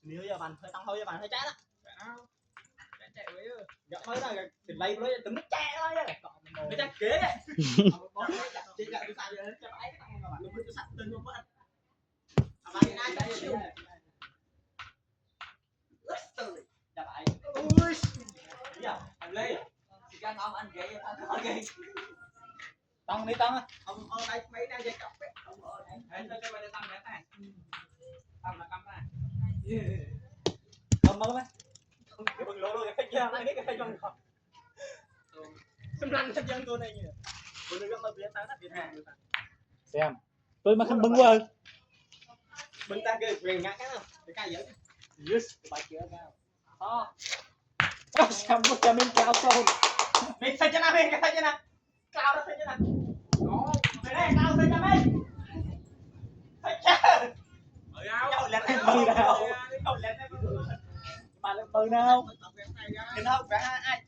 nếu giờ bạn hơi tăng thôi giờ bạn hơi chán á chạy với giờ mới là tiền lấy nó tính chạy thôi nó chắc kế đấy chỉ là tôi xài cho ấy cái tăng mà bạn lúc tôi sạch tên luôn quá bạn ai chạy siêu chả phải ui giờ anh lấy chỉ cần ông ăn ghế ăn ghế tăng đi tăng ông ở đây mấy đang dây cọc ấy ông ở đây anh cho mày tăng cái này tăng là cắm này không mơ mấy cái bừng lỗ luôn cái kia này cái cây trong không xâm lăng chân dân tôi này nhỉ bữa nữa mà biến tán biến hàng xem tôi mà không bưng qua bưng ta kêu quyền ngã cái nào cái cây dữ yes bài kia cao to xem một cái mình cao sâu mình xây cho nào mình cái xây cho nào cao đó xây cho nào đó cái này cao xây cho mình xây cho ở đâu đâu lên đây bự nào đâu lên đây mà lên bự nào thì nó không phải ai